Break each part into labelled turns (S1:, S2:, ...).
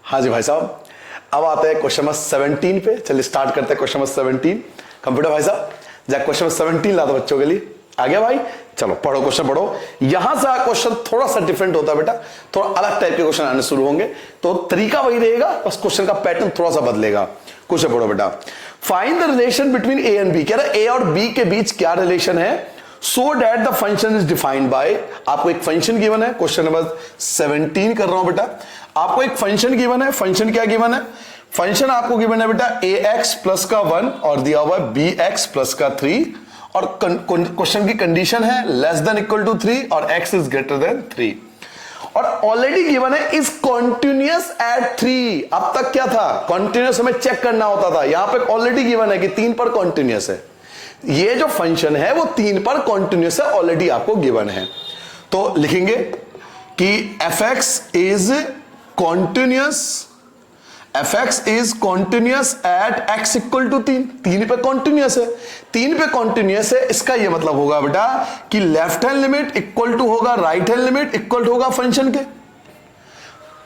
S1: हाँ जी भाई साहब, अब आते हैं क्वेश्चन नंबर 17 पे। चलिए स्टार्ट करते हैं क्वेश्चन नंबर 17। कंप्यूटर भाई साहब जा क्वेश्चन नंबर 17 ला दो बच्चों के लिए। आ गया भाई, चलो पढ़ो क्वेश्चन पढ़ो। यहां से क्वेश्चन थोड़ा सा डिफरेंट होता है बेटा, थोड़ा अलग टाइप के क्वेश्चन आने शुरू होंगे, तो तरीका वही रहेगा, बस क्वेश्चन का पैटर्न थोड़ा सा बदलेगा। क्वेश्चन पढ़ो बेटा। Find the relation between A and B. कह रहा है ए और बी के बीच क्या रिलेशन है, so that the function is defined by. आपको एक फंक्शन गिवन है, क्वेश्चन नंबर 17 कर रहा हूं बेटा। आपको एक फंक्शन गिवन है, फंक्शन क्या गिवन है, फंक्शन आपको गिवन है बेटा ए एक्स प्लस का 1 और दिया हुआ है बी एक्स प्लस का 3, और क्वेश्चन की कंडीशन है लेस देन इक्वल टू 3 और x इज ग्रेटर देन 3, और ऑलरेडी गिवन है इज कॉन्टिन्यूअस एट 3। अब तक क्या था, कॉन्टिन्यूअस हमें चेक करना होता था, यहां पे ऑलरेडी गिवन है कि 3 पर कॉन्टिन्यूअस है। ये जो फंक्शन है वो 3 पर कॉन्टिन्यूअस है, ऑलरेडी आपको गिवन है। तो लिखेंगे कि fx is continuous, fx is continuous at x equal to 3। 3 पे कॉन्टिन्यूअस है, 3 पे कॉन्टिन्यूअस है, इसका ये मतलब होगा बेटा कि left hand limit equal to होगा right hand limit equal to होगा फंक्शन के।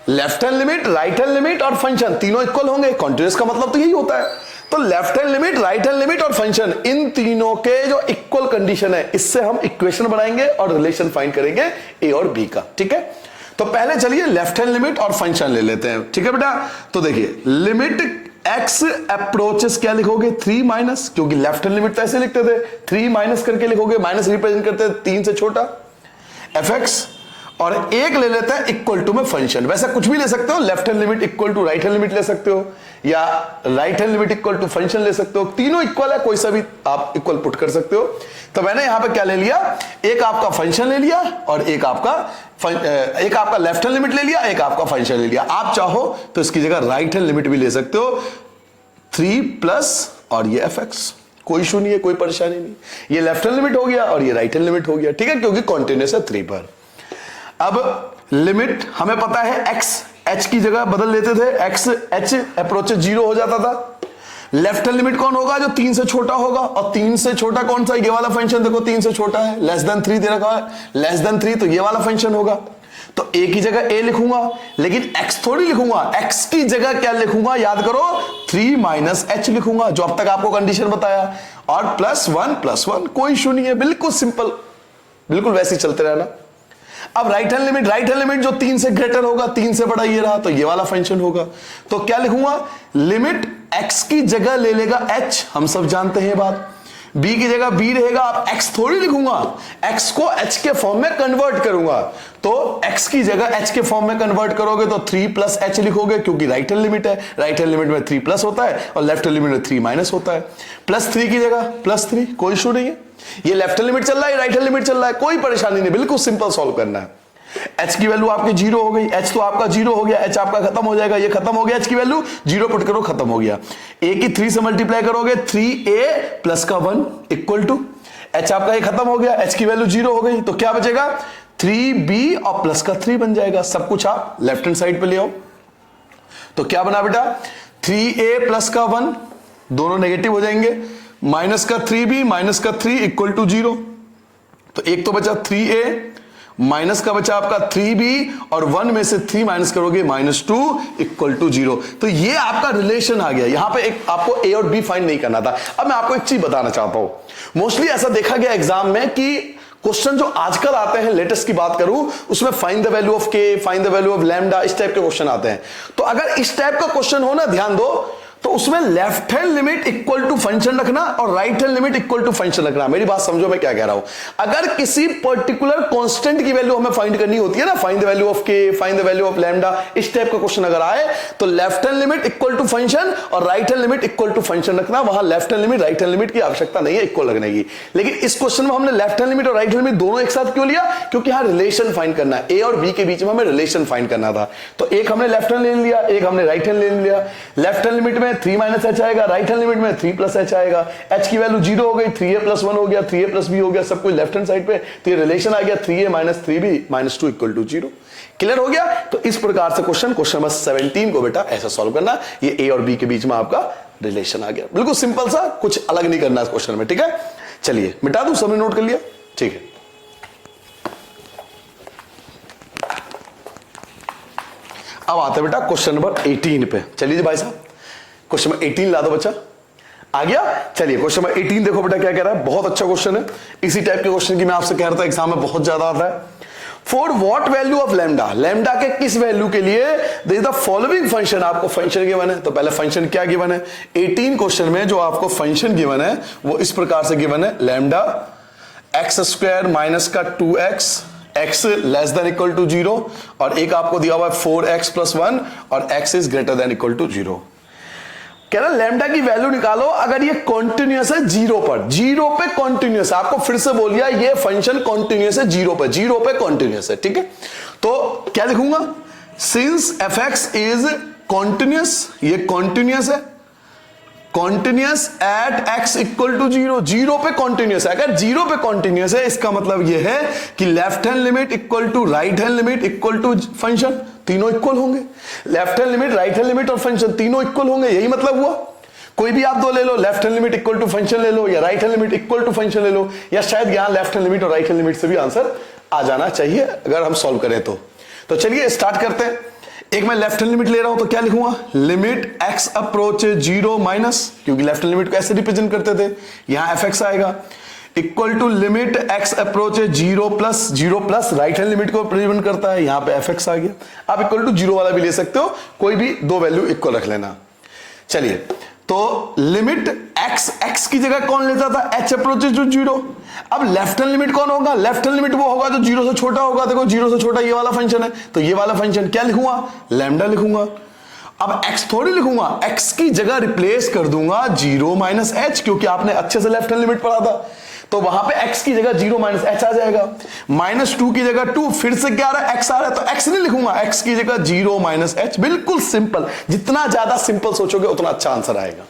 S1: Left hand limit, right hand limit और फंक्शन तीनों इक्वल होंगे। कॉन्टिन्यूअस का मतलब तो यही होता है। तो left hand limit, right hand limit और फंक्शन, इन तीनों के जो इक्वल कंडीशन है, इससे हम इक्वेशन बनाएंगे और रिलेशन फाइंड करेंगे ए और बी का। ठीक है, तो पहले चलिए लेफ्ट हैंड लिमिट और फंक्शन ले लेते हैं। ठीक है बेटा, तो देखिए लिमिट x अप्रोचेस क्या लिखोगे 3 माइनस, क्योंकि लेफ्ट हैंड लिमिट तो ऐसे लिखते थे 3 माइनस करके लिखोगे, माइनस रिप्रेजेंट करते थे 3 से छोटा fx, और एक ले लेते हैं इक्वल टू में फंक्शन। वैसे कुछ भी ले सकते हो, left hand limit equal to right hand limit ले सकते हो, या right hand limit equal to function ले सकते हो, तीनों इक्वल है, कोई सा भी आप इक्वल पुट कर सकते हो। तो मैंने यहां पे क्या ले लिया, एक आपका फंक्शन ले लिया और एक आपका लेफ्ट हैंड लिमिट ले लिया, एक आपका फंक्शन ले लिया। आप चाहो तो इसकी जगह राइट हैंड लिमिट भी ले सकते हो 3 प्लस और ये fx, कोई इशू नहीं है, कोई परेशानी नहीं। ये लेफ्ट हैंड लिमिट हो गया और ये राइट हैंड लिमिट हो गया। ठीक है, क्योंकि कॉन्टिन्यूअस है 3 पर। अब लिमिट हमें पता है x h की जगह बदल लेते थे, x h अप्रोच 0 हो जाता था। लेफ्ट हैंड लिमिट कौन होगा, जो 3 से छोटा होगा, और 3 से छोटा कौन सा, ये वाला फंक्शन देखो 3 से छोटा है, लेस देन 3 दे रखा है, लेस देन 3 तो ये वाला फंक्शन होगा। तो a की जगह a लिखूंगा, लेकिन x थोड़ी लिखूंगा, x की जगह क्या लिखूंगा, याद करो 3 माइनस h लिखूंगा, जो अब तक आपको कंडीशन बताया, और प्लस 1, कोई इशू नहीं है, बिल्कुल सिंपल, बिल्कुल वैसे ही चलते रहना। अब राइट हैंड लिमिट जो 3 से ग्रेटर होगा, 3 से बड़ा ये रहा, तो ये वाला फंक्शन होगा। तो क्या लिखूंगा, लिमिट x की जगह ले लेगा h, हम सब जानते हैं बात, b की जगह b रहेगा। अब x थोड़ी लिखूंगा, x को h के फॉर्म में कन्वर्ट करूंगा, तो x की जगह h के फॉर्म में कन्वर्ट करोगे तो 3 प्लस h लिखोगे, क्योंकि राइट हैंड लिमिट है, राइट हैंड लिमिट में 3 प्लस होता है और लेफ्ट हैंड लिमिट में 3 माइनस होता है। प्लस 3 की जगह प्लस 3, कोई इशू नहीं है। ये लेफ्ट हैंड लिमिट चल रहा है, राइट हैंड लिमिट चल रहा है, कोई परेशानी नहीं, बिल्कुल सिंपल सॉल्व करना है। h की वैल्यू आपकी 0 हो गई, h तो आपका 0 हो गया, h आपका खत्म हो जाएगा, ये खत्म हो गया, h की वैल्यू 0 पुट करो, खत्म हो गया। a की 3 से मल्टीप्लाई करोगे 3a प्लस का 1 इक्वल टू h, आपका ये खत्म हो गया, h की वैल्यू 0 हो गई, तो क्या बचेगा 3b और प्लस का 3 बन जाएगा। सब कुछ आप लेफ्ट हैंड साइड पे ले आओ, तो क्या बना बेटा 3a प्लस का 1, दोनों नेगेटिव हो जाएंगे, माइनस का 3b माइनस का 3 इक्वल टू 0, तो एक तो बचा 3a, माइनस का बचा आपका 3b, और 1 में से 3 माइनस करोगे -2 इक्वल टू 0। तो ये आपका रिलेशन आ गया। यहां पे एक आपको a और b फाइंड नहीं करना था। अब मैं आपको एक चीज बताना चाहता हूं, मोस्टली ऐसा देखा गया एग्जाम में कि क्वेश्चन जो आजकल आते हैं, लेटेस्ट की बात करूं, उसमें find the value of k, find the value of lambda, इस टाइप के क्वेश्चन आते हैं। तो अगर इस टाइप का क्वेश्चन हो ना, ध्यान दो, तो उसमें left hand limit equal to function रखना और right hand limit equal to function रखना। मेरी बात समझो मैं क्या कह रहा हूं। अगर किसी पर्टिकुलर कांस्टेंट की वैल्यू हमें फाइंड करनी होती है ना, find the value of K, find the value of lambda, इस टाइप का क्वेश्चन अगर आए, तो left hand limit equal to function और right hand limit equal to function रखना। वहां left hand limit right hand limit की आवश्यकता नहीं है इक्वल रखने की। लेकिन इस क्वेश्चन में हमने लेफ्ट हैंड लिमिट और राइट हैंड लिमिट दोनों एक साथ क्यों लिया, क्योंकि यहां रिलेशन फाइंड करना है, ए और बी के बीच में हमें रिलेशन फाइंड करना था। तो एक हमने लेफ्ट हैंड ले लिया, एक हमने राइट हैंड ले लिया। लेफ्ट हैंड लिमिट में 3 माइनस h आएगा, राइट हैंड लिमिट में 3 प्लस h आएगा। h की वैल्यू 0 हो गई, 3a प्लस 1 हो गया, 3a प्लस b हो गया, सब कुछ लेफ्ट हैंड साइड पे, तो ये रिलेशन आ गया 3a minus 3b -2 equal to 0। Clear हो गया। तो इस प्रकार से क्वेश्चन नंबर 17 को बेटा ऐसा सॉल्व करना, ये a और b के बीच में आपका रिलेशन आ गया। बिल्कुल सिंपल सा, कुछ अलग नहीं करना इस क्वेश्चन में। ठीक है, चलिए मिटा दूं, सबने नोट कर लिया, ठीक है। अब आते हैं बेटा क्वेश्चन नंबर 18 पे। चलिए भाई साहब क्वेश्चन नंबर 18 ला दो बच्चा। आ गया? चलिए क्वेश्चन नंबर 18 देखो बेटा क्या कह रहा है, बहुत अच्छा क्वेश्चन है। इसी टाइप के क्वेश्चन की मैं आपसे कह रहा था एग्जाम में बहुत ज्यादा आता है। For what value of lambda, lambda के किस वैल्यू के लिए there is the following function, आपको फंक्शन गिवन है। तो पहले फंक्शन क्या गिवन है, 18 क्वेश्चन में जो आपको फंक्शन गिवन है वो इस प्रकार से गिवन है, लैम्डा एक्स स्क्वायर माइनस का 2x x less than equal to 0 और एक आपको दिया हुआ है 4x प्लस 1 और x is greater than equal to 0। कह रहा लैम्डा की वैल्यू निकालो अगर ये कॉन्टिन्यूस है जीरो पर, जीरो पे कॉन्टिन्यूस है। आपको फिर से बोल दिया ये फंक्शन कॉन्टिन्यूस है जीरो पे, जीरो पे कॉन्टिन्यूस है, ठीक है। तो क्या लिखूंगा, सिंस fx इज कॉन्टिन्यूस, ये कॉन्टिन्यूस है, continuous at x equal to 0, zero पे कॉन्टिन्यूस है। अगर जीरो पे कॉन्टिन्यूस है इसका मतलब यह है कि left hand limit equal to right hand limit equal to function, तीनों इक्वल होंगे। Left hand limit, right hand limit और फंक्शन तीनों इक्वल होंगे, यही मतलब हुआ। कोई भी आप दो ले लो, left hand limit equal to function ले लो या right hand limit equal to function ले लो, या शायद यहां लेफ्ट हैंड लिमिट और राइट हैंड लिमिट से भी आंसर आ जाना चाहिए अगर हम सॉल्व करें तो चलिए स्टार्ट करते हैं। एक मैं लेफ्ट हैंड लिमिट ले रहा हूं तो क्या लिखूंगा, लिमिट x अप्रोच 0 माइनस, क्योंकि लेफ्ट हैंड लिमिट को ऐसे रिप्रेजेंट करते थे, यहां fx आएगा, equal to limit x approach 0 plus right hand limit को रिप्रेजेंट करता है, यहां पे fx आ गया। आप इक्वल टू 0 वाला भी ले सकते हो, कोई भी दो वैल्यू इक्वल रख लेना। चलिए तो लिमिट x की जगह कौन लेता था, h अप्रोच 0। अब लेफ्ट हैंड लिमिट कौन होगा, लेफ्ट हैंड लिमिट वो होगा जो 0 से छोटा होगा। देखो 0 से छोटा ये वाला फंक्शन है, तो ये वाला फंक्शन क्या लिखूंगा, लैम्डा लिखूंगा। अब x थोड़ी लिखूंगा, x की जगह रिप्लेस कर दूंगा 0 माइनस h, क्योंकि आपने अच्छे से लेफ्ट हैंड लिमिट पढ़ा था, तो वहां पे x की जगह 0 माइनस h आ जाएगा। -2 की जगह 2, फिर से क्या आ रहा है, x आ रहा है, तो x नहीं लिखूंगा, x की जगह 0 माइनस h। बिल्कुल सिंपल, जितना ज्यादा सिंपल सोचोगे उतना अच्छा आंसर आएगा।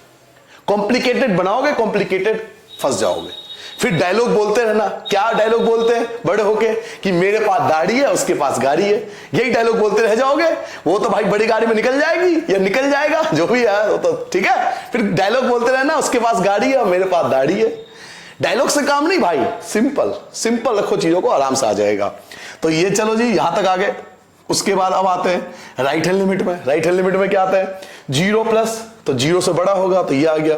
S1: कॉम्प्लिकेटेड बनाओगे, कॉम्प्लिकेटेड फंस जाओगे। फिर डायलॉग बोलते रहना, क्या डायलॉग बोलते हैं बड़े होके कि मेरे पास दाढ़ी है उसके पास गाड़ी है, यही डायलॉग बोलते रह जाओगे। वो तो भाई बड़ी गाड़ी में निकल जाएगी या निकल जाएगा जो भी है वो तो ठीक है। फिर डायलॉग बोलते रहना, उसके पास गाड़ी है मेरे पास दाढ़ी है। डायलॉग से काम नहीं भाई, सिंपल सिंपल रखो चीजों को, आराम से आ जाएगा। तो ये चलो जी यहां तक आ गए। उसके बाद अब आते हैं राइट हैंड लिमिट में। राइट हैंड लिमिट में क्या आता है, 0 प्लस, तो 0 से बड़ा होगा तो ये आ गया।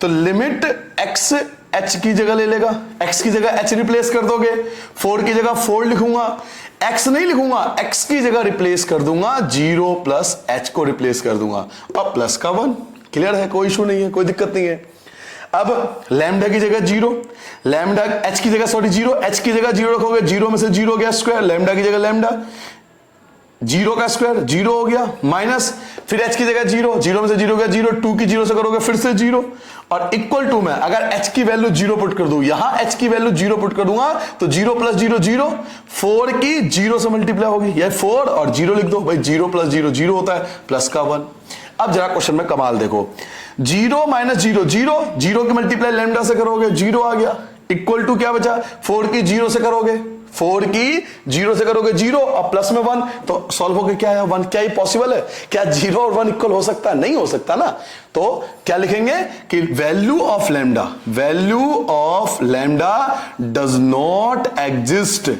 S1: तो लिमिट x h की जगह ले लेगा, x की जगह h रिप्लेस कर दोगे, 4 की जगह 4 लिखूंगा, x नहीं लिखूंगा, x की जगह रिप्लेस कर दूंगा 0 प्लस h को रिप्लेस कर दूंगा और प्लस का 1। क्लियर है, कोई इशू नहीं है, कोई दिक्कत नहीं है। अब लैम्डा की जगह 0, लैम्डा h की जगह 0, h की जगह 0 रखोगे, 0 में से 0 गया स्क्वायर, लैम्डा की जगह लैम्डा, 0 का स्क्वायर 0 हो गया, माइनस फिर h की जगह 0, 0 में से 0 गया 0, 2 की 0 से करोगे फिर से 0 और इक्वल टू में अगर h की वैल्यू 0 पुट कर दूं, यहां h की वैल्यू 0 पुट कर दूंगा तो 0 प्लस 0 0, 4 की 0 से मल्टीप्लाई होगी, ये 4 और 0 लिख दो भाई, 0 प्लस 0 0 होता है, प्लस का 1। अब जरा क्वेश्चन में कमाल देखो, 0 माइनस 0 0, 0 की मल्टीप्लाई लैम्डा से करोगे 0 आ गया, इक्वल टू क्या बचा, 4 की 0 से करोगे, 4 की 0 से करोगे 0 और प्लस में 1, तो सॉल्व होकर क्या है 1। क्या ये पॉसिबल है, क्या 0 और 1 इक्वल हो सकता है, नहीं हो सकता ना। तो क्या लिखेंगे कि value of lambda, value of lambda does not exist.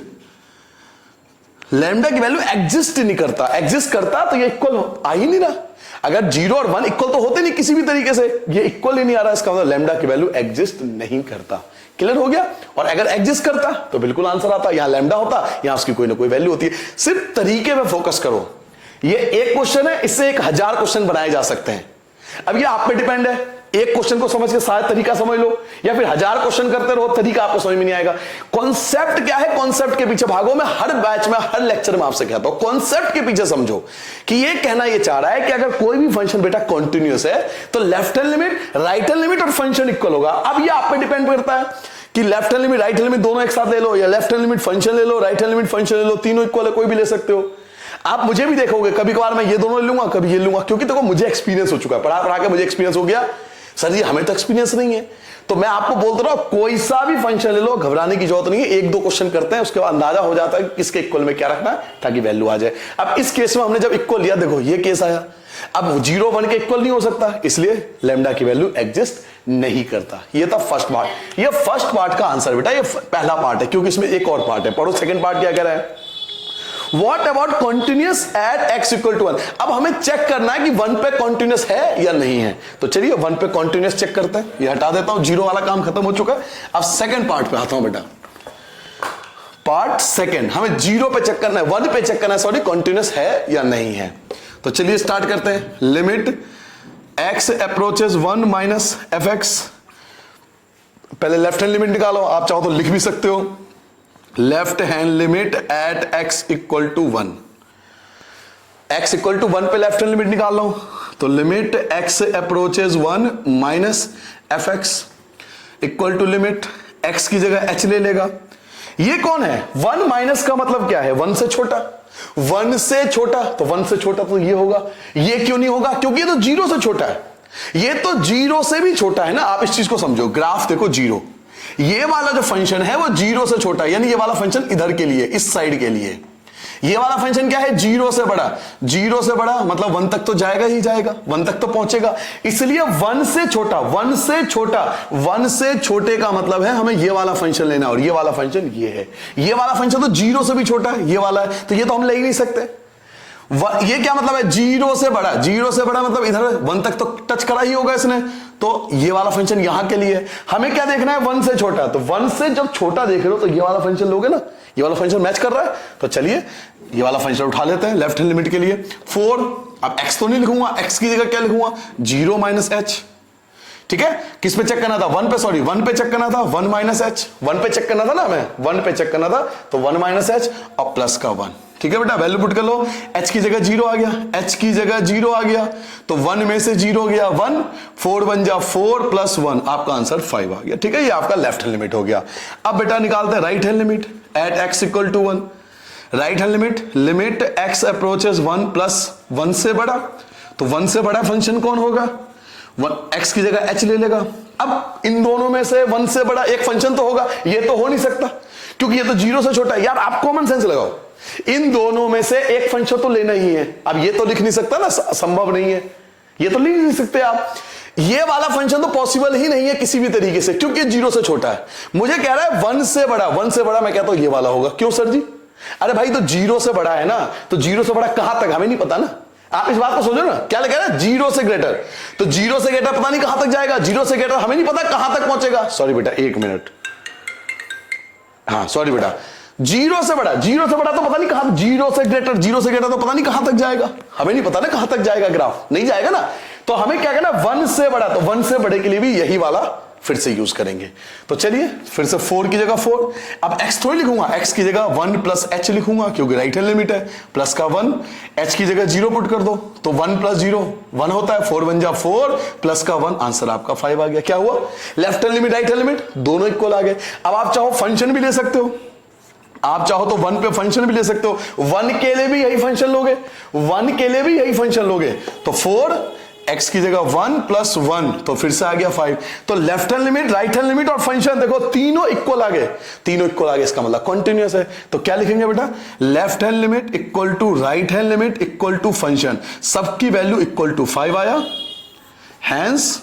S1: Lambda की वैल्यू एग्जिस्ट नहीं करता, एग्जिस्ट करता तो ये इक्वल आ ही नहीं रहा। अगर 0 और 1 इक्वल तो होते नहीं किसी भी तरीके से, ये इक्वल ही नहीं आ रहा, इसका मतलब लैम्डा की वैल्यू एग्जिस्ट नहीं करता। क्लियर हो गया। और अगर एग्जिस्ट करता तो बिल्कुल आंसर आता, यहां लैम्डा होता, यहां उसकी कोई ना कोई वैल्यू होती है। सिर्फ तरीके पे फोकस करो। ये एक क्वेश्चन है, इससे 1000 क्वेश्चन बनाए जा सकते हैं। अब ये आप पे डिपेंड है, एक क्वेश्चन को समझ के सारा तरीका समझ लो, या फिर 1000 क्वेश्चन करते रहो, तरीका आपको समझ में नहीं आएगा। कॉन्सेप्ट क्या है, कॉन्सेप्ट के पीछे भागो। मैं हर बैच में हर लेक्चर में आपसे कहता हूं कॉन्सेप्ट के पीछे समझो कि ये कहना ये चाह रहा है कि अगर कोई भी फंक्शन बेटा कॉन्टिन्यूस है तो left hand limit, right hand limit और फंक्शन इक्वल होगा। अब ये आप पे डिपेंड करता है कि left hand limit, right hand limit दोनों एक साथ ले लो, या लेफ्ट हैंड लिमिट फंक्शन ले लो, राइट हैंड लिमिट फंक्शन ले लो, तीनों इक्वल है, कोई भी ले सकते हो। आप मुझे भी देखोगे कभी कभार मैं ये दोनों ले लूंगा, कभी ये लूंगा, क्योंकि देखो मुझे एक्सपीरियंस हो चुका है, पढ़ा पढ़ा के मुझे एक्सपीरियंस हो गया। सर जी हमें तो एक्सपीरियंस नहीं है, तो मैं आपको बोलता रहा कोई सा भी फंक्शन ले लो, घबराने की जरूरत नहीं है। 1-2 क्वेश्चन करते हैं, उसके बाद अंदाजा हो जाता है कि किसके इक्वल में क्या रखना है ताकि वैल्यू आ जाए। अब इस केस में हमने जब इक्वल लिया, देखो ये केस आया, अब 0 1 के इक्वल नहीं हो सकता, इसलिए लैम्डा की वैल्यू एग्जिस्ट नहीं करता। ये था फर्स्ट पार्ट, ये फर्स्ट पार्ट का आंसर बेटा, ये पहला पार्ट है, क्योंकि इसमें एक और पार्ट है। पढ़ो सेकंड पार्ट क्या कह रहा है। What about continuous at x equal to 1। अब हमें चेक करना है कि 1 पे कॉन्टिन्यूस है या नहीं है। तो चलिए 1 पे कॉन्टिन्यूस चेक करते हैं। ये हटा देता हूं, जीरो वाला काम खत्म हो चुका है। अब सेकंड पार्ट पे आता हूं बेटा। पार्ट सेकंड, हमें जीरो पे चेक करना है, 1 पे चेक करना है, सॉरी, कॉन्टिन्यूस है या नहीं है। तो चलिए स्टार्ट करते हैं। Limit x approaches 1 minus f x. पहले लेफ्ट हैंड लिमिट निकालो, आप चाहो तो लिख भी सकते हो। Left hand limit at x equal to 1। x equal to 1 पे लेफ्ट हैंड लिमिट निकाल लो। तो limit x approaches 1 minus f x equal to limit x की जगह h ले लेगा। ये कौन है? 1 माइनस का मतलब क्या है? 1 से छोटा। 1 से छोटा, तो 1 से छोटा तो ये होगा। ये क्यों नहीं होगा? क्योंकि ये तो 0 से छोटा है। ये तो 0 से भी छोटा है ना। आप इस चीज को समझो, ग्राफ देखो 0, ये वाला जो फंक्शन है वो 0 से छोटा है, यानी ये वाला फंक्शन इधर के लिए, इस साइड के लिए। ये वाला फंक्शन क्या है? 0 से बड़ा। 0 से बड़ा मतलब 1 तक तो जाएगा ही जाएगा, 1 तक तो पहुंचेगा। इसलिए 1 से छोटा, 1 से छोटा, 1 से छोटे का मतलब है हमें ये वाला फंक्शन लेना, और ये वाला फंक्शन ये है। ये वाला फंक्शन तो 0 से भी छोटा है, ये वाला है, तो ये तो हम ले ही नहीं सकते। ये क्या मतलब है? 0 से बड़ा। 0 से बड़ा मतलब इधर 1 तक तो टच करा ही होगा इसने, तो ये वाला फंक्शन यहां के लिए। हमें क्या देखना है? 1 से छोटा। तो 1 से जब छोटा देख रहे हो तो ये वाला फंक्शन लोगे ना, ये वाला फंक्शन मैच कर रहा है। तो चलिए ये वाला फंक्शन उठा लेते हैं लेफ्ट हैंड लिमिट के लिए। 4, अब x तो नहीं लिखूंगा, x की जगह क्या लिखूंगा? 0 माइनस h। ठीक है, किस पे चेक करना था? 1 पे, सॉरी 1 पे चेक करना था, 1 माइनस h। 1 पे चेक करना था ना, हमें 1 पे चेक करना था, तो 1 माइनस h और प्लस का 1। ठीक है बेटा, वैल्यू पुट कर लो। h की जगह 0 आ गया, h की जगह 0 आ गया, तो 1 में से 0 गया 1, 4 बन जा 4 प्लस 1, आपका आंसर 5 आ गया। ठीक है, ये आपका लेफ्ट हैंड लिमिट हो गया। अब बेटा निकालते हैं right hand limit at x equal to 1। Right hand limit, limit x approaches 1 plus 1 से बड़ा, तो 1 से बड़ा फंक्शन कौन होगा? x की जगह h ले लेगा। अब इन दोनों में से 1 से बड़ा एक फंक्शन तो होगा, ये तो हो नहीं सकता क्योंकि ये तो 0 से छोटा है। यार आप कॉमन सेंस लगाओ, इन दोनों में से एक फंक्शन तो लेना ही है। अब ये तो लिख नहीं सकता ना, संभव नहीं है, ये तो लिख नहीं सकते आप। ये वाला फंक्शन तो पॉसिबल ही नहीं है किसी भी तरीके से, क्योंकि 0 से छोटा है। मुझे कह रहा है 1 से बड़ा, 1 से बड़ा मैं कहता हूं ये वाला होगा। क्यों सर जी? अरे भाई तो 0 से बड़ा है ना, तो 0 से बड़ा कहां तक हमें नहीं पता ना। आप इस बात को सोचो ना, क्या कह रहा है? 0 से ग्रेटर, तो 0 से ग्रेटर पता नहीं कहां तक जाएगा, 0 से ग्रेटर हमें नहीं पता कहां तक पहुंचेगा। सॉरी बेटा 1 मिनट, हाँ सॉरी बेटा, 0 से बड़ा, 0 से बड़ा तो पता नहीं कहां, 0 से ग्रेटर, 0 से ग्रेटर तो पता नहीं कहां तक जाएगा, हमें नहीं पता ना कहां तक जाएगा, ग्राफ नहीं जाएगा ना। तो हमें क्या करना? 1 से बड़ा, तो 1 से बड़े के लिए भी यही वाला फिर से यूज करेंगे। तो चलिए फिर से 4 की जगह 4, अब x थोड़ी लिखूंगा, x की जगह 1 प्लस h लिखूंगा क्योंकि राइट हैंड लिमिट है। प्लस का 1, h की जगह 0 पुट कर दो, तो 1 प्लस 0 1 होता है, 4 बन जा 4 प्लस का 1, आंसर आपका 5 आ गया। क्या हुआ? Left hand limit right hand limit दोनों इक्वल आ गए। अब आप चाहो फंक्शन भी ले सकते हो, आप चाहो तो 1 पे फंक्शन भी ले सकते हो, 1 के लिए भी यही फंक्शन लोगे, 1 के लिए भी यही फंक्शन लोगे, तो 4 x की जगह 1 प्लस 1, तो फिर से आ गया 5। तो left hand limit, right hand limit और फंक्शन देखो तीनों इक्वल आ गए, तीनों इक्वल आ गए, इसका मतलब कंटिन्यूअस है। तो क्या लिखेंगे बेटा? Left hand limit equal to right hand limit equal to function, सबकी वैल्यू इक्वल टू 5 आया, hence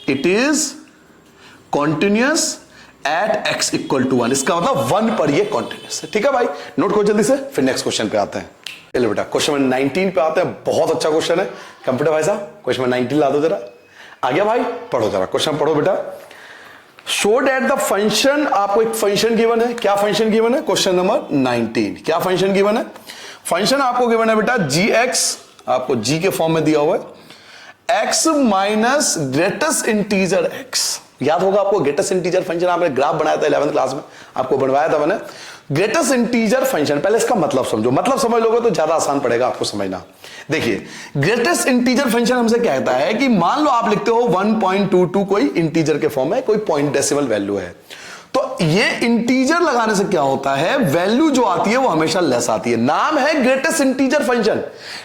S1: it is continuous at x equal to 1। इसका मतलब 1 पर ये कॉन्टिन्यूअस है। ठीक है भाई, नोट करो जल्दी से, फिर नेक्स्ट क्वेश्चन पे आते हैं। चलो बेटा क्वेश्चन नंबर 19 पे आते हैं। बहुत अच्छा क्वेश्चन है, कंप्यूटर भाई साहब क्वेश्चन नंबर 19 ला दो जरा। आ गया भाई, पढ़ो जरा क्वेश्चन, पढ़ो बेटा। शो दैट द फंक्शन, आपको एक फंक्शन गिवन है। क्या फंक्शन गिवन है? क्वेश्चन नंबर 19, क्या फंक्शन गिवन है? फंक्शन आपको गिवन है बेटा gx, आपको g के फॉर्म में दिया हुआ है, x minus greatest integer x। याद होगा आपको ग्रेटेस्ट इंटीजर फंक्शन, आपने ग्राफ बनाया था 11th क्लास में, आपको बनवाया था मैंने। ग्रेटेस्ट इंटीजर फंक्शन, पहले इसका मतलब समझो, मतलब समझ लोगे तो ज्यादा आसान पड़ेगा आपको समझना। देखिए ग्रेटेस्ट इंटीजर फंक्शन हमसे कहता है कि मान लो आप लिखते हो 1.22 कोई इंटीजर के फॉर्म में, कोई पॉइंट डेसिमल वैल्यू है, तो ये इंटीजर लगाने से क्या होता है? वैल्यू जो आती है वो हमेशा लेस आती है। नाम है ग्रेटेस्ट इंटीजर फंक्शन,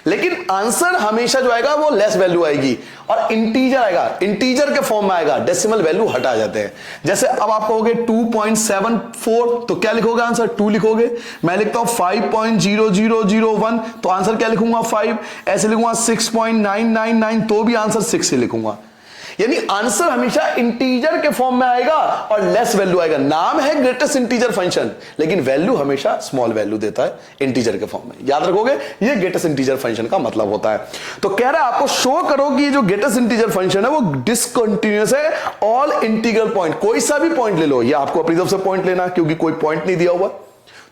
S1: लेकिन आंसर हमेशा जो आएगा वो लेस वैल्यू आएगी, और इंटीजर आएगा, इंटीजर के फॉर्म में आएगा, डेसिमल वैल्यू हटा जाते हैं। जैसे अब आप कहोगे 2.74, तो क्या लिखोगे? आंसर 2 लिखोगे। मैं लिखता हूं 5.0001, तो आंसर क्या लिखूंगा? 5। ऐसे लिखूंगा 6.999, तो भी आंसर 6 ही लिखूंगा। यानी आंसर हमेशा इंटीजर के फॉर्म में आएगा और लेस वैल्यू आएगा। नाम है ग्रेटेस्ट इंटीजर फंक्शन, लेकिन वैल्यू हमेशा स्मॉल वैल्यू देता है इंटीजर के फॉर्म में। याद रखोगे, ये ग्रेटेस्ट इंटीजर फंक्शन का मतलब होता है। तो कह रहा है आपको शो करो कि ये जो ग्रेटेस्ट इंटीजर फंक्शन है वो डिसकंटीन्यूअस है ऑल इंटीग्रल पॉइंट। कोई सा भी पॉइंट ले लो, ये आपको अपनी तरफ से पॉइंट लेना, क्योंकि कोई पॉइंट नहीं दिया हुआ,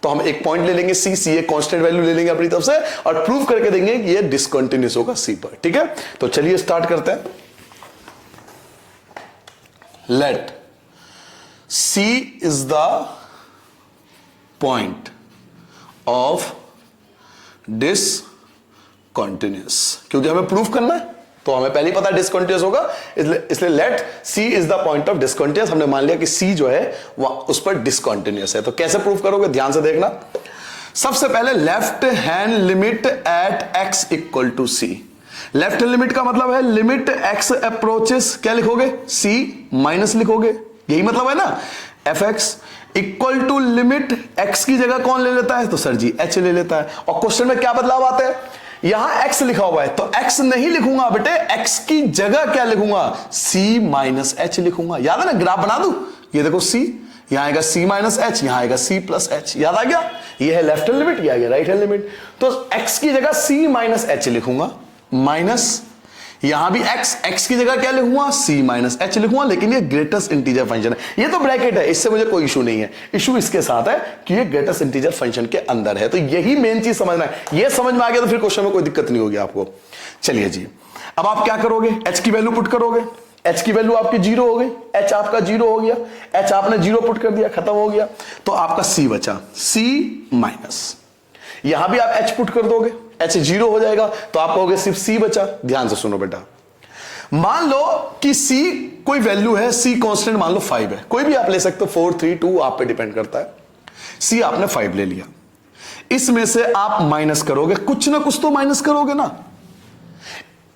S1: तो हम एक पॉइंट ले लेंगे सी, सी एक कांस्टेंट वैल्यू ले लेंगे अपनी तरफ से और प्रूव करके देंगे कि ये डिसकंटीन्यूअस होगा सी पर। ठीक है, तो चलिए स्टार्ट करते हैं। Let see is the point of discontinuous, क्योंकि हमें प्रूव करना है तो हमें पहले ही पता है डिसकंटीन्यूअस होगा, इसलिए let see is the point of discontinuous. हमने मान लिया कि सी जो है वह उस पर डिसकंटीन्यूअस है। तो कैसे प्रूव करोगे, ध्यान से देखना। सबसे पहले left hand limit at x equal to c. लेफ्ट हैंड लिमिट का मतलब है लिमिट एक्स अप्रोचेस, क्या लिखोगे, सी माइनस लिखोगे, यही मतलब है ना। F x equal to limit x की जगह कौन ले लेता है, तो सर जी एच ले लेता है। और क्वेश्चन में क्या बदलाव आता है, यहां x लिखा हुआ है तो x नहीं लिखूंगा बेटे, x की जगह क्या लिखूंगा, c माइनस एच लिखूंगा। याद है ना, ग्राफ बना दूं, ये देखो c, यहां आएगा c माइनस एच, यहां आएगा c प्लस एच। याद आ गया, ये है लेफ्ट हैंड लिमिट, ये आ गया राइट हैंड लिमिट। तो x की जगह c माइनस एच लिखूंगा, माइनस यहां भी x की जगह क्या लिखूंगा, c माइनस एच लिखूंगा, लेकिन ये ग्रेटेस्ट इंटीजर फंक्शन है, ये तो ब्रैकेट है, इससे मुझे कोई इशू नहीं है। इशू इसके साथ है कि ये ग्रेटेस्ट इंटीजर फंक्शन के अंदर है। तो यही मेन चीज समझना है, ये समझ में आ गया तो फिर क्वेश्चन में कोई दिक्कत नहीं होगी आपको। चलिए जी, अब आप क्या करोगे, h की वैल्यू पुट करोगे, h की वैल्यू आपकी 0 हो गई, h आपका 0 हो गया, h आपने 0 पुट कर दिया, खत्म हो गया। तो आपका c बचा, c माइनस, यहां भी आप h पुट कर दोगे, h 0 हो जाएगा, तो आप कहोगे सिर्फ c बचा। ध्यान से सुनो बेटा, मान लो कि c कोई वैल्यू है, c कांस्टेंट मान लो 5 है, कोई भी आप ले सकते हो, 4 3 2 आप पे डिपेंड करता है। c आपने 5 ले लिया, इसमें से आप माइनस करोगे, कुछ ना कुछ तो माइनस करोगे ना,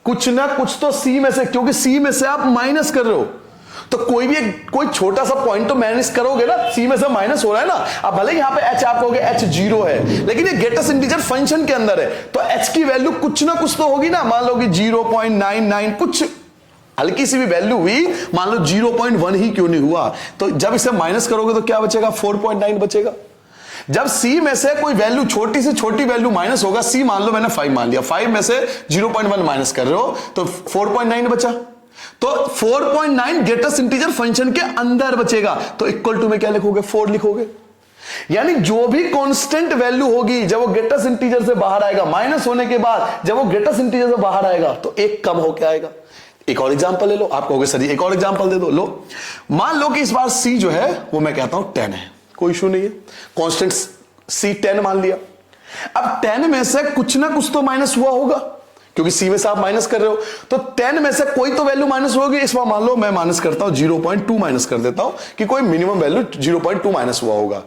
S1: कुछ ना कुछ तो c में से, क्योंकि c में से आप माइनस कर रहे हो, तो कोई छोटा सा पॉइंट तो माइनस करोगे ना, c में से माइनस हो रहा है ना। अब भले यहां पे h आप कहोगे h 0 है, लेकिन ये ग्रेटेस्ट इंटीजर फंक्शन के अंदर है, तो h की वैल्यू कुछ ना कुछ तो होगी ना। मान लो कि 0.99 कुछ हल्की सी भी वैल्यू हुई, मान लो 0.1 ही क्यों नहीं हुआ, तो जब इसे माइनस करोगे तो क्या बचेगा, 4.9 बचेगा। जब c में से कोई वैल्यू, छोटी से छोटी वैल्यू माइनस होगा, c मान लो मैंने 5 मान लिया, 5 में से 0.1 माइनस कर रहे हो तो 4.9 बचा, तो 4.9 ग्रेटेस्ट इंटीजर फंक्शन के अंदर बचेगा। तो इक्वल टू में क्या लिखोगे, 4 लिखोगे। यानी जो भी कांस्टेंट वैल्यू होगी जब वो ग्रेटेस्ट इंटीजर से बाहर आएगा, माइनस होने के बाद जब वो ग्रेटेस्ट इंटीजर से बाहर आएगा तो एक कम होकर आएगा। एक और एग्जांपल ले लो, आप कहोगे सर जी एक और एग्जांपल दे दो। लो, मान लो कि इस बार c जो है वो मैं कहता हूं 10 है, कोई इशू नहीं है, कांस्टेंट c 10 मान लिया। अब 10 में से कुछ ना कुछ तो माइनस हुआ होगा, क्योंकि c में से आप माइनस कर रहे हो, तो 10 में से कोई तो वैल्यू माइनस होगी। इस बार मान लो मैं माइनस करता हूं 0.2 माइनस कर देता हूं कि कोई मिनिमम वैल्यू 0.2 माइनस हुआ होगा।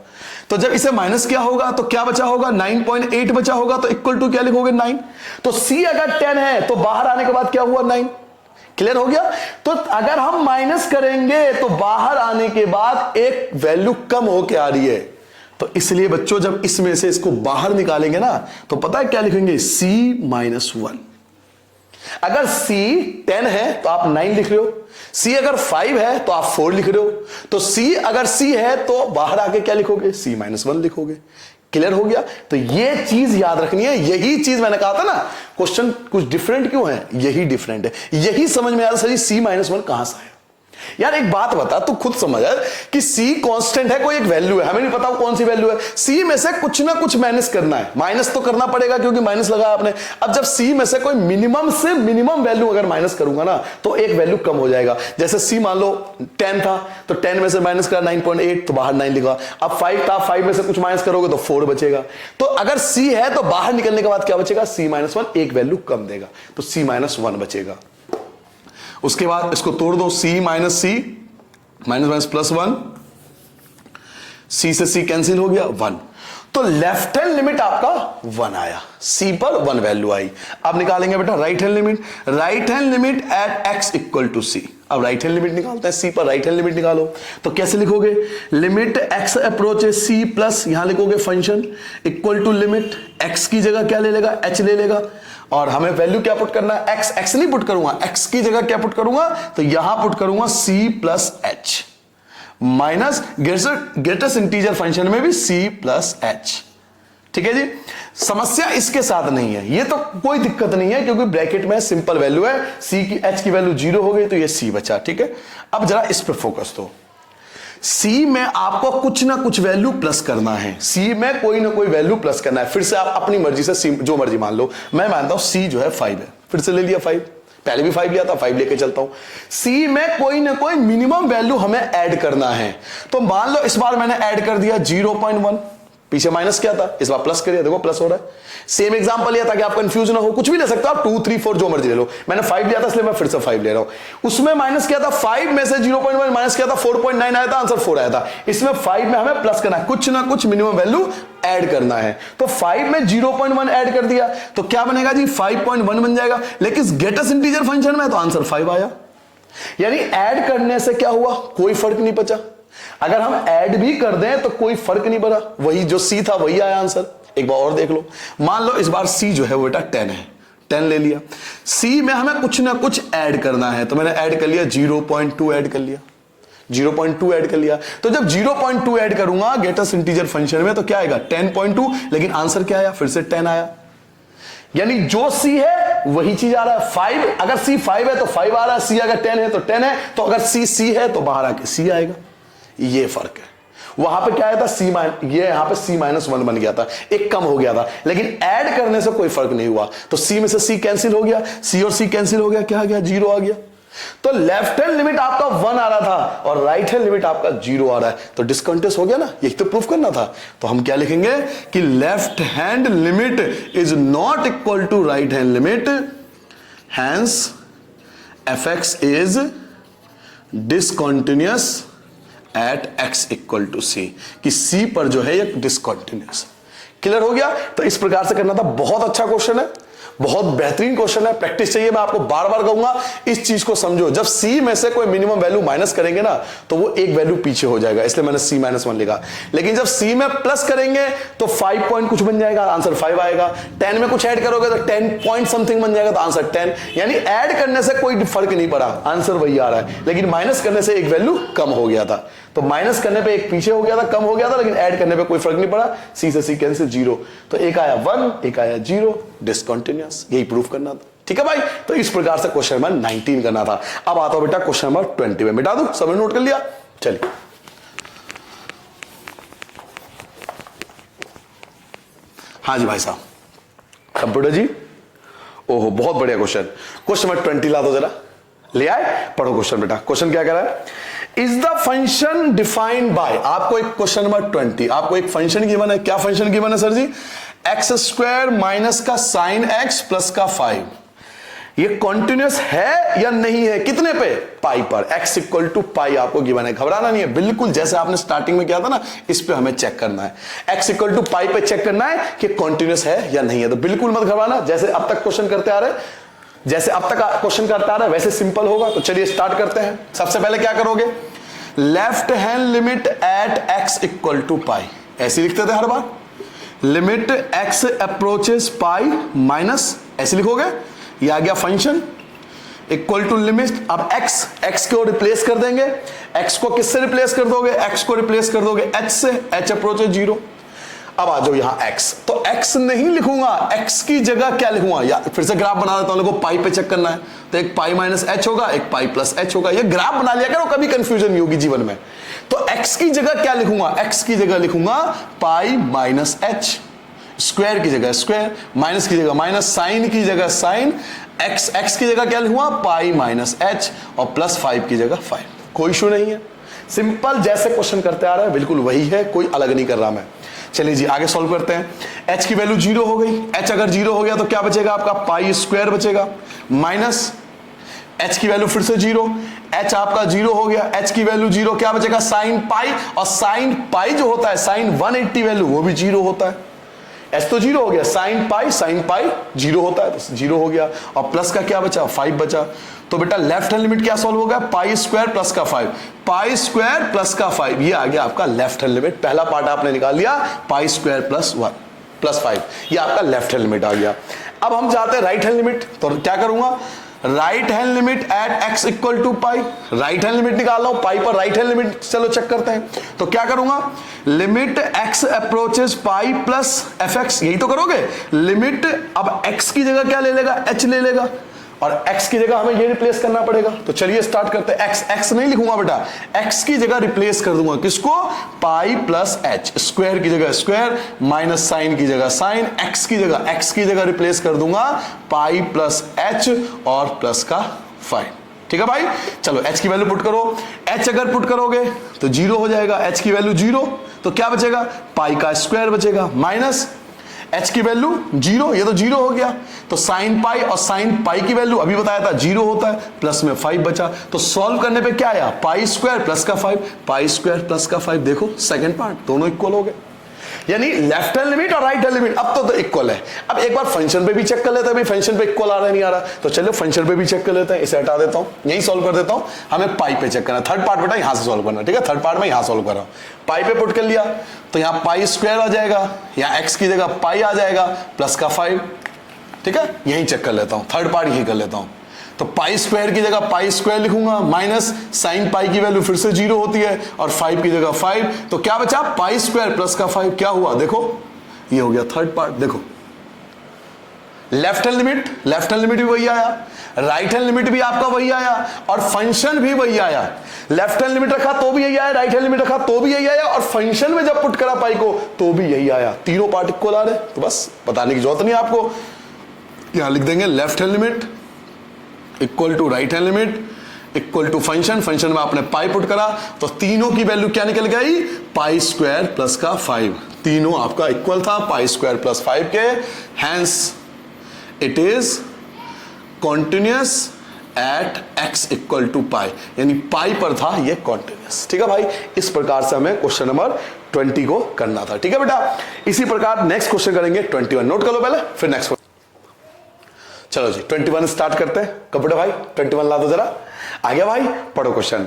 S1: तो जब इसे माइनस किया होगा तो क्या बचा होगा, 9.8 बचा होगा, तो इक्वल टू क्या लिखोगे, 9। तो c अगर 10 है तो बाहर आने के बाद क्या हुआ, 9। क्लियर हो गया। तो अगर हम माइनस करेंगे तो बाहर आने के बाद एक वैल्यू कम होके आ रही है, तो इसलिए बच्चों जब इसमें से इसको बाहर निकालेंगे ना तो पता है क्या लिखेंगे, c-1। अगर c 10 है तो आप 9 लिख रहे हो, c अगर 5 है तो आप 4 लिख रहे हो, तो c अगर c है तो बाहर आके क्या लिखोगे, c-1 लिखोगे। क्लियर हो गया। तो ये चीज याद रखनी है, यही चीज मैंने कहा था ना, क्वेश्चन कुछ डिफरेंट क्यों है, यही डिफरेंट है, यही समझ में आया सर c-1 कहां से आया। यार एक बात बता, तू खुद समझ कि c कांस्टेंट है, कोई एक वैल्यू है, हमें नहीं पता कौन सी वैल्यू है, c में से कुछ ना कुछ माइनस करना है, माइनस तो करना पड़ेगा क्योंकि माइनस लगाया आपने। अब जब c में से कोई मिनिमम से मिनिमम वैल्यू अगर माइनस करूंगा ना तो एक वैल्यू कम हो जाएगा। जैसे c मान लो 10 था तो 10 में से माइनस करा 9.8 तो बाहर 9 लिखा। अब 5 था, 5 में से कुछ माइनस करोगे तो 4 बचेगा। तो अगर c है तो बाहर निकलने के बाद क्या बचेगा, c-1, एक वैल्यू कम देगा तो c-1 बचेगा। उसके बाद इसको तोड़ दो, c minus c minus minus plus 1, c से c कैंसिल हो गया 1, तो लेफ्ट हैंड लिमिट आपका 1 आया, c पर 1 वैल्यू आई। अब निकालेंगे बेटा right hand limit, right hand limit at x equal to c। अब राइट हैंड लिमिट निकालते हैं, c पर राइट हैंड लिमिट निकालो, तो कैसे लिखोगे, limit x approach c plus यहां लिखोगे function equal to limit x की जगह क्या ले लेगा, h ले लेगा, और हमें वैल्यू क्या पुट करना है, एक्स। एक्स नहीं पुट करूंगा, एक्स की जगह क्या पुट करूंगा, तो यहां पुट करूंगा c plus h minus greatest integer function में भी सी प्लस एच। ठीक है जी, समस्या इसके साथ नहीं है, ये तो कोई दिक्कत नहीं है क्योंकि ब्रैकेट में सिंपल वैल्यू है, सी की एच की वैल्यू 0 हो गई तो ये सी बचा। ठीक है, अब जरा इस पे फोकस दो। सी में आपको कुछ ना कुछ वैल्यू प्लस करना है, सी में कोई ना कोई वैल्यू प्लस करना है। फिर से आप अपनी मर्जी से सी जो मर्जी मान लो, मैं मानता हूं सी जो है 5 है, फिर से ले लिया 5, पहले भी 5 लिया था, 5 लेके चलता हूं। सी में कोई ना कोई मिनिमम वैल्यू हमें ऐड करना है, तो मान लो इस बार मैंने ऐड कर दिया 0.1, पीछे माइनस क्या था, इस बार प्लस करिए, देखो प्लस हो रहा है। सेम एग्जांपल लिया ताकि आप कंफ्यूज ना हो, कुछ भी ले सकते हो आप, 2, 3, 4 जो मर्जी ले लो, मैंने 5 लिया था इसलिए मैं फिर से 5 ले रहा हूं। उसमें माइनस क्या था, 5 में से 0.1 माइनस क्या था, 4.9 आया था, आंसर 4 आया था। इसमें 5 में हमें प्लस करना है, कुछ ना कुछ मिनिमम वैल्यू ऐड करना है, तो 5 में 0.1 ऐड कर दिया तो क्या बनेगा जी, 5.1 बन जाएगा। लेकिन ग्रेटेस्ट इंटीजर फंक्शन में तो आंसर 5 आया, यानी ऐड करने से क्या हुआ, कोई फर्क नहीं बचा। अगर हम ऐड भी कर दें तो कोई फर्क नहीं पड़ा, वही जो सी था वही आया आंसर। एक बार और देख लो, मान लो इस बार सी जो है वो बेटा 10 है, 10 ले लिया। सी में हमें कुछ ना कुछ ऐड करना है, तो मैंने ऐड कर लिया 0.2 ऐड कर लिया, 0.2 ऐड कर लिया। तो जब 0.2 ऐड करूंगा ग्रेटेस्ट इंटीजर फंक्शन में तो क्या आएगा, 10.2, लेकिन आंसर क्या आया, फिर से 10 आया। यानी जो सी है वही चीज आ रहा है। 5 अगर सी 5 है तो 5 आ रहा है, सी अगर 10 है तो 10 है, तो अगर सी है तो बाहर आके सी आएगा, ये फर्क है। वहां पे क्या आया था, सी माइनस, ये यहां पे सी -1 बन गया था, एक कम हो गया था, लेकिन ऐड करने से कोई फर्क नहीं हुआ, तो सी में से सी कैंसिल हो गया, सी और सी कैंसिल हो गया, क्या आ गया, 0 आ गया। तो लेफ्ट हैंड लिमिट आपका 1 आ रहा था और राइट हैंड लिमिट आपका 0 आ रहा है, तो डिसकंटिन्यूअस हो गया ना, यही तो प्रूफ करना था। तो हम क्या लिखेंगे कि left hand limit is not equal to right hand limit, hence fx is discontinuous at x equal to सी, कि c पर जो है ये डिसकंटिन्यूअस। क्लियर हो गया, तो इस प्रकार से करना था। बहुत अच्छा क्वेश्चन है, बहुत बेहतरीन क्वेश्चन है, प्रैक्टिस चाहिए। मैं आपको बार बार कहूंगा इस चीज को समझो, जब सी में से कोई मिनिमम वैल्यू माइनस करेंगे ना तो वो एक वैल्यू पीछे हो जाएगा, इसलिए मैंने सी -1 लिखा। लेकिन जब सी में प्लस करेंगे तो 5 पॉइंट कुछ बन जाएगा, आंसर 5 आएगा। 10 में कुछ ऐड करोगे तो 10 पॉइंट समथिंग बन जाएगा, तो आंसर 10। यानी ऐड करने से कोई फर्क नहीं पड़ा, आंसर वही आ रहा है, लेकिन माइनस करने से एक वैल्यू कम हो गया था। तो माइनस करने पे एक पीछे हो गया था, कम हो गया था, लेकिन ऐड करने पे कोई फर्क नहीं पड़ा, सी से सी कैंसिल 0, तो एक आया 1, एक आया 0, डिसकंटिन्यूअस, यही प्रूफ करना था। ठीक है भाई, तो इस प्रकार से क्वेश्चन नंबर 19 करना था। अब आता हूं बेटा क्वेश्चन नंबर 20 में, मिटा दूं, सबने नोट कर लिया, चलिए। हाँ जी भाई साहब, कंप्यूटर जी, ओहो बहुत बढ़िया क्वेश्चन। क्वेश्चन नंबर 20 ला दो जरा, ले आए, पढ़ो क्वेश्चन बेटा। क्वेश्चन क्या कह रहा है, is the function defined by, आपको एक क्वेश्चन नंबर 20, आपको एक फंक्शन गिवन है। क्या फंक्शन गिवन है सर जी, x² माइनस का sin x प्लस का 5, ये कॉन्टिन्यूअस है या नहीं है, कितने पे, पाई पर, x इक्वल टू पाई आपको गिवन है। घबराना नहीं है, बिल्कुल जैसे आपने स्टार्टिंग में किया था ना, इस पे हमें चेक करना है, x इक्वल टू पाई पे चेक करना है कि कॉन्टिन्यूअस है या नहीं है। तो बिल्कुल मत घबराना, जैसे अब तक क्वेश्चन करते आ रहे, जैसे अब तक क्वेश्चन करता आ रहा है वैसे सिंपल होगा। तो चलिए स्टार्ट करते हैं। सबसे पहले क्या करोगे, left hand limit at x equal to pi, ऐसे लिखते थे हर बार, limit x approaches pi minus, ऐसे लिखोगे, ये आ गया फंक्शन इक्वल टू लिमिट। अब x को रिप्लेस कर देंगे, x को किससे रिप्लेस कर दोगे, x को रिप्लेस कर दोगे h से, h अप्रोचेस 0। अब आ जाओ यहां x, तो x नहीं लिखूंगा, x की जगह क्या लिखूंगा, या फिर से ग्राफ बना देता हूं, लोगों पाई पे चेक करना है, तो एक पाई माइनस h होगा, एक पाई प्लस h होगा। ये ग्राफ बना लिया करो, कभी कंफ्यूजन नहीं होगी जीवन में। तो x की जगह क्या लिखूंगा, x की जगह लिखूंगा पाई माइनस h, स्क्वायर की जगह स्क्वायर, माइनस की जगह माइनस, साइन की जगह साइन, x की जगह क्या लिखूंगा, पाई माइनस h, और प्लस 5 की जगह 5। कोई इशू नहीं है, सिंपल जैसे क्वेश्चन करते आ रहा है बिल्कुल वही है, कोई अलग नहीं कर रहा मैं। चलिए जी आगे सॉल्व करते हैं। h की वैल्यू 0 हो गई, h अगर 0 हो गया तो क्या बचेगा आपका, पाई स्क्वायर बचेगा, माइनस h की वैल्यू फिर से 0, h आपका 0 हो गया, h की वैल्यू 0, क्या बचेगा, साइन पाई, और साइन पाई जो होता है साइन 180 वैल्यू वो भी 0 होता है। h तो 0 हो गया, साइन पाई 0 होता है, तो 0 हो गया, और प्लस का क्या बचा, 5 बचा। तो बेटा लेफ्ट हैंड लिमिट क्या सॉल्व होगा, पाई स्क्वायर प्लस का 5, पाई स्क्वायर प्लस का 5, ये आ गया आपका लेफ्ट हैंड लिमिट। पहला पार्ट आपने निकाल लिया, पाई स्क्वायर प्लस 1 प्लस 5, ये आपका लेफ्ट हैंड लिमिट आ गया। अब हम चाहते हैं राइट हैंड लिमिट, तो क्या करूंगा, right hand limit at x equal to pi, right hand limit निकाल रहा हूं पाई पर राइट हैंड लिमिट, चलो चेक करते हैं। तो क्या करूंगा, limit x approaches pi plus fx, यही तो करोगे। लिमिट अब x की जगह क्या ले लेगा, h ले लेगा, और x की जगह हमें ये रिप्लेस करना पड़ेगा। तो चलिए स्टार्ट करते हैं। x नहीं लिखूंगा बेटा, x की जगह रिप्लेस कर दूंगा किसको, पाई प्लस h, स्क्वायर की जगह स्क्वायर, माइनस साइन की जगह साइन, x की जगह रिप्लेस कर दूंगा पाई प्लस h और प्लस का 5। ठीक है भाई, चलो h की वैल्यू पुट करो। h अगर पुट करोगे तो 0 हो जाएगा, h की वैल्यू 0, तो क्या बचेगा, पाई का स्क्वायर बचेगा, माइनस h की वैल्यू 0, ये तो 0 हो गया, तो साइन पाई और साइन पाई की वैल्यू अभी बताया था 0 होता है, प्लस में 5 बचा। तो सॉल्व करने पे क्या आया, पाई स्क्वायर प्लस का 5, पाई स्क्वायर प्लस का 5, देखो सेकंड पार्ट दोनों इक्वल हो गए, यानी लेफ्ट हैंड लिमिट और राइट हैंड लिमिट अब तो इक्वल है। अब एक बार फंक्शन पे भी चेक कर लेते हैं, भाई फंक्शन पे इक्वल आ रहा है नहीं आ रहा, तो चलो फंक्शन पे भी चेक कर लेते हैं। इसे हटा देता हूं, यही सॉल्व कर देता हूं, हमें पाई पे चेक करना, थर्ड पार्ट बेटा यहां से सॉल्व करना, ठीक है, थर्ड पार्ट में यहां सॉल्व कर रहा हूं। पाई पे पुट कर लिया तो यहां पाई स्क्वायर आ जाएगा, यहां एक्स की जगह पाई आ जाएगा प्लस का 5, ठीक है, यही चेक कर लेता हूं, थर्ड पार्ट यही कर लेता हूं। तो पाई स्क्वायर की जगह पाई स्क्वायर लिखूंगा, माइनस साइन पाई की वैल्यू फिर से 0 होती है और 5 की जगह 5, तो क्या बचा, पाई स्क्वायर प्लस का 5, क्या हुआ देखो, ये हो गया थर्ड पार्ट। देखो लेफ्ट हैंड लिमिट भी वही आया, राइट हैंड लिमिट भी आपका वही आया, और फंक्शन भी वही आया। लेफ्ट हैंड लिमिट रखा तो भी यही आया, राइट हैंड लिमिट रखा तो भी यही आया, और फंक्शन में जब पुट करा पाई को तो भी यही आया, तीनों पार्ट इक्वल आ रहे। तो बस बताने की जरूरत नहीं आपको, यहां लिख देंगे left hand limit equal to right hand limit equal to function में आपने पाई पुट करा तो तीनों की वैल्यू क्या निकल गई, पाई स्क्वायर प्लस का 5, तीनों आपका इक्वल था पाई स्क्वायर प्लस 5 के, hence it is continuous at x equal to pi, यानी पाई पर था ये कॉन्टिन्यूअस। ठीक है भाई, इस प्रकार से हमें क्वेश्चन नंबर 20 को करना था। ठीक है बेटा, इसी प्रकार नेक्स्ट क्वेश्चन करेंगे 21, नोट कर लो पहले फिर नेक्स्ट। चलो जी 21 स्टार्ट करते हैं। कंप्यूटर भाई 21 ला दो जरा, आ गया भाई, पढ़ो क्वेश्चन।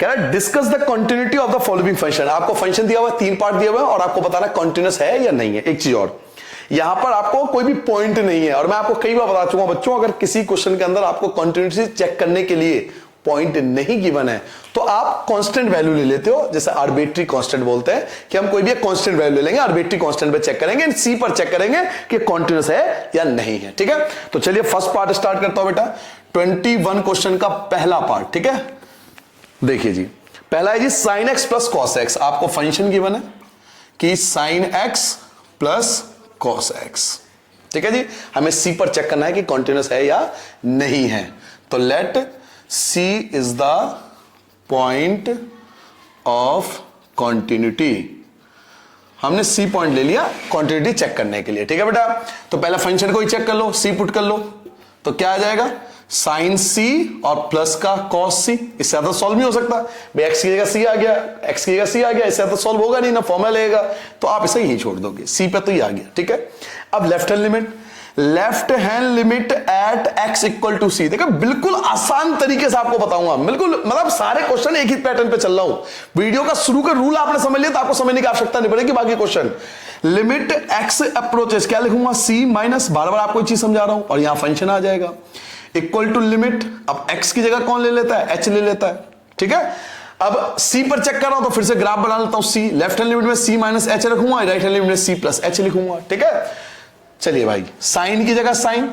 S1: कह रहा है discuss the continuity of the following function. आपको फंक्शन दिया हुआ है, 3 पार्ट दिए हुए हैं और आपको बताना कंटिन्यूअस है या नहीं है। एक चीज और, यहां पर आपको कोई भी पॉइंट नहीं है, और मैं आपको कई बार बता चुका हूं बच्चों, अगर किसी क्वेश्चन के अंदर आपको कंटिन्यूटी चेक करने के लिए पॉइंट नहीं गिवन है तो आप कांस्टेंट वैल्यू ले लेते हो, जैसे आर्बिट्री कांस्टेंट बोलते हैं कि हम कोई भी कांस्टेंट वैल्यू ले लेंगे, आर्बिट्री कांस्टेंट पे चेक करेंगे, सी पर चेक करेंगे कि कंटीन्यूअस है या नहीं है। ठीक है, तो चलिए फर्स्ट पार्ट स्टार्ट करता हूं बेटा, 21 क्वेश्चन का पहला पार्ट। ठीक है, देखिए जी, पहला है जी sine x plus cos x. आपको फंक्शन गिवन है कि sine x plus cos x. ठीक है जी, हमें सी पर चेक करना है कि कंटीन्यूअस है या नहीं है। तो let C is the point of continuity। हमने C पॉइंट ले लिया कंटिन्यूटी चेक करने के लिए। ठीक है बेटा, तो पहले फंक्शन को ही चेक कर लो, C पुट कर लो, तो क्या आ जाएगा, साइन C और प्लस का cos C। इससे ज्यादा सॉल्व नहीं हो सकता भाई, x की जगह C आ गया, x की जगह C आ गया, इससे ज्यादा सॉल्व होगा नहीं ना, फॉर्मूला लगेगा, तो आप इसे यही छोड़ दोगे, C पे तो ये आ गया। ठीक है, अब left hand limit at x equal to c. देखो बिल्कुल आसान तरीके से आपको बताऊंगा, बिल्कुल मतलब सारे क्वेश्चन एक ही पैटर्न पे चल रहा हूं। वीडियो का शुरू का रूल आपने समझ लिया तो आपको समझने की आवश्यकता नहीं पड़ेगी बाकी क्वेश्चन। लिमिट x अप्रोचेस, क्या लिखूंगा, c माइनस, बार बार आपको चीज समझा रहा हूं, और यहां फंक्शन आ जाएगा इक्वल टू लिमिट। अब x की जगह कौन ले लेता है, h ले लेता है। ठीक है, अब c पर चेक कर रहा हूं तो फिर से ग्राफ बना लेता हूं, c लेफ्ट हैंड लिमिट में c माइनस h रखूंगा, राइट हैंड लिमिट में c प्लस h लिखूंगा। ठीक है, चलिए भाई, साइन की जगह साइन,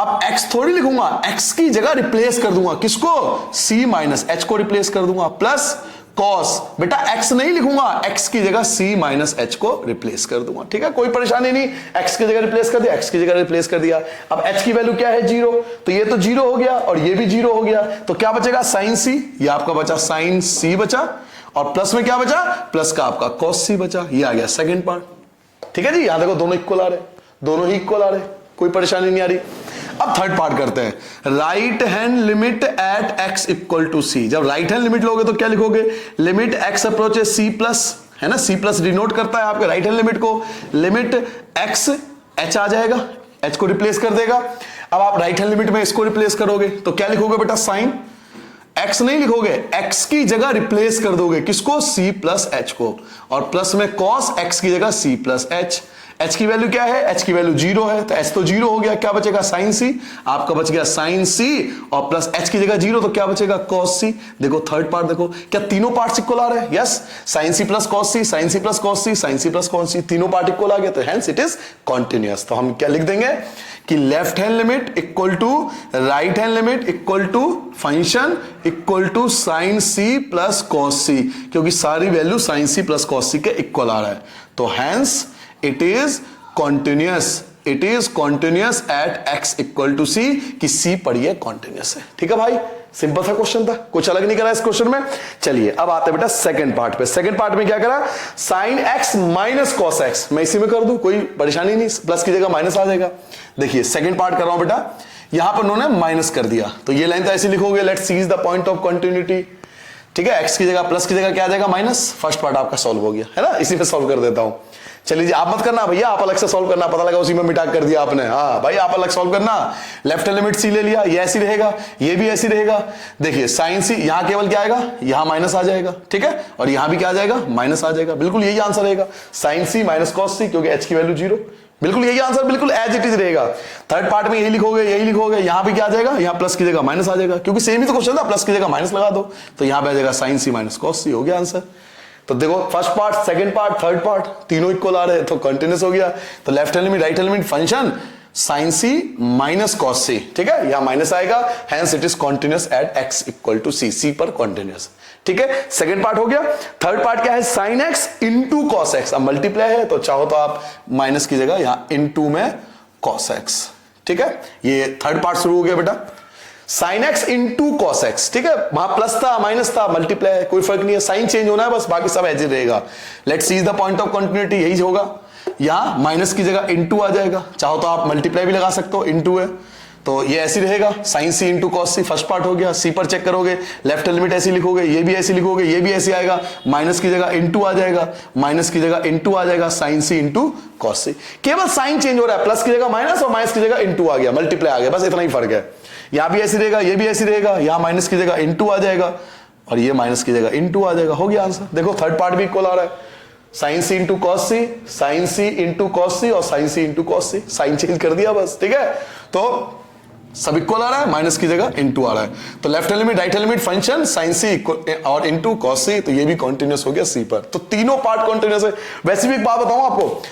S1: अब x थोड़ी लिखूंगा, x की जगह रिप्लेस कर दूंगा, किसको, c माइनस h को रिप्लेस कर दूंगा, प्लस cos, बेटा x नहीं लिखूंगा, x की जगह c माइनस h को रिप्लेस कर दूंगा। ठीक है, कोई परेशानी नहीं, x की जगह रिप्लेस कर दिया, x की जगह रिप्लेस कर दिया। अब h की वैल्यू क्या है, 0, तो ये तो 0 हो गया और ये भी 0 हो गया, तो क्या बचेगा, साइन c, ये आपका बचा साइन c बचा, और प्लस में क्या बचा, प्लस का आपका cos c बचा, ये आ गया सेकंड पार्ट। ठीक है जी, यहां देखो दोनों इक्वल आ रहे, दोनों ही इक्वल आ रहे, कोई परेशानी नहीं आ रही। अब थर्ड पार्ट करते हैं, right hand limit at x equal to c. जब राइट हैंड लिमिट लोगे तो क्या लिखोगे, limit x approaches c plus, है ना, c प्लस डिनोट करता है आपके राइट हैंड लिमिट को, लिमिट x h आ जाएगा, h को रिप्लेस कर देगा। अब आप राइट हैंड लिमिट में इसको रिप्लेस करोगे तो क्या लिखोगे बेटा, साइन, x नहीं लिखोगे, x की जगह रिप्लेस कर दोगे, किसको, c प्लस h को, और प्लस में cos x की जगह c प्लस h, एच की वैल्यू क्या है, एच की वैल्यू 0 है, तो एच तो 0 हो गया, क्या बचेगा साइन सी, आपका बच गया साइन सी, और प्लस एच की जगह 0 तो क्या बचेगा कॉस सी। देखो थर्ड पार्ट देखो, क्या तीनों पार्ट इक्वल आ रहे हैं, यस, साइन सी प्लस कॉस सी, साइन सी प्लस कॉस सी, साइन सी प्लस कॉस सी, तीनों पार्ट इक्वल आ गया, तो हेंस इट इज कॉन्टिन्यूअस। तो हम क्या लिख देंगे कि left hand limit equal to right hand limit equal to function equal to sine C plus cos C, क्योंकि सारी वैल्यू साइन सी प्लस कॉस सी के इक्वल आ रहा है, तो hence it is continuous, it is continuous at x equal to सी, कि C पढ़िए continuous है। ठीक है भाई, सिंपल सा क्वेश्चन था, कुछ अलग नहीं करा इस क्वेश्चन में। चलिए अब आते हैं बेटा सेकंड पार्ट पे। सेकंड पार्ट में क्या करा, sine x minus cos x, मैं इसी में कर दूं, कोई परेशानी नहीं, प्लस की जगह माइनस आ जाएगा। देखिए सेकंड पार्ट कर रहा हूं बेटा, यहां पर उन्होंने माइनस कर दिया, तो ये लाइन तो ऐसे लिखोगे, let's sees the point of continuity. ठीक है, x की जगह प्लस की जगह क्या आ जाएगा माइनस, फर्स्ट पार्ट आपका सॉल्व हो गया है ना, इसी में सॉल्व कर देता हूं। चलिए जी, आप मत करना भैया, आप अलग से सॉल्व करना, पता लगा उसी में मिटा कर दिया आपने। हाँ भाई, आप अलग सॉल्व करना, लेफ्ट हैंड लिमिट सी ले लिया, ये ऐसी रहेगा, ये भी ऐसी रहेगा। देखिए साइन सी, यहां केवल क्या आएगा, यहां माइनस आ जाएगा, ठीक है, और यहां भी क्या आ जाएगा, माइनस आ जाएगा, बिल्कुल यही आंसर रहेगा, sign c minus cos C, क्योंकि एच की वैल्यू 0, बिल्कुल यही आंसर, बिल्कुल एज इट इज रहेगा। थर्ड पार्ट में यही लिखोगे, यही लिखोगे, यहां भी क्या आ जाएगा, यहां प्लस की जगह माइनस आ जाएगा, क्योंकि सेम ही तो क्वेश्चन था, प्लस की जगह माइनस लगा दो, तो यहां पे आ जाएगा sine c minus cos c, हो गया आंसर। तो देखो first part, second part, third part तीनों इक्वल आ रहे हैं, तो कंटिन्यूअस हो गया। तो left hand limit right hand limit function sine c minus cos c, ठीक है, यहां माइनस आएगा, hence it is continuous at x equal to c, c पर कॉन्टिन्यूअस। ठीक है, सेकंड पार्ट हो गया। थर्ड पार्ट क्या है, sine x into cos x, अब मल्टीप्लाई है तो चाहो तो आप माइनस की जगह यहां इंटू में कॉस एक्स। ठीक है, ये थर्ड पार्ट शुरू हो गया बेटा, sine x into cos x. ठीक है, वहां प्लस था माइनस था, मल्टीप्लाई है, कोई फर्क नहीं है, साइन चेंज होना है बस, बाकी सब एज रहेगा। Let's sees the point of continuity, यही होगा, यहां माइनस की जगह इंटू आ जाएगा, चाहो तो आप मल्टीप्लाई भी लगा सकते हो, इंटू है तो ये ऐसी रहेगा, साइन सी इंटू कॉस सी, फर्स्ट पार्ट हो गया। सी पर चेक करोगे, लेफ्ट लिमिट ऐसी लिखोगे, ये भी ऐसी लिखोगे, ये भी ऐसी आएगा, माइनस की जगह इंटू आ जाएगा, माइनस की जगह इंटू आ जाएगा, साइन सी इंटू कॉस सी, केवल साइन चेंज हो रहा है, प्लस की जगह माइनस और माइनस की जगह इंटू आ गया, मल्टीप्लाई आ गया, बस इतना ही फर्क है। यहां भी ऐसी रहेगा, ये भी ऐसी रहेगा, यहां माइनस की जगह इंटू आ जाएगा और ये माइनस की जगह इंटू आ जाएगा, हो गया आंसर। देखो थर्ड पार्ट भी इक्वल आ रहा है, साइन सी इंटू कॉस सी, साइन सी इंटू कॉस सी और साइन सी into cos c, sign change कर दिया बस। ठीक है, तो सब इक्वल आ रहा है, माइनस की जगह इंटू आ रहा है, तो left hand limit right hand limit function sine c और इंटू कॉस सी, तो ये भी कॉन्टिन्यूअस हो गया सी पर, तो तीनों पार्ट कॉन्टिन्यूअस है। वैसे भी एक बात बताऊं आपको,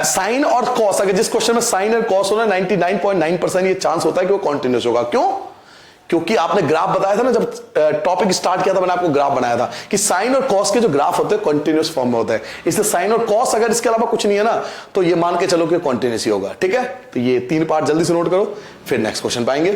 S1: साइन और कॉस, अगर जिस क्वेश्चन में साइन और कॉस होना 99.9% ये चांस होता है कि वो कॉन्टिन्यूअस होगा। क्यों? क्योंकि आपने ग्राफ बताया था ना, जब टॉपिक स्टार्ट किया था मैंने आपको ग्राफ बनाया था कि साइन और कॉस के जो ग्राफ होते हैं कंटिन्यूअस फॉर्म में होते हैं, इसलिए साइन और कॉस अगर इसके अलावा कुछ नहीं है ना, तो ये मान के चलो कि कंटिन्यूअस ही होगा। ठीक है, तो ये तीन पार्ट जल्दी से नोट करो, फिर नेक्स्ट क्वेश्चन पाएंगे।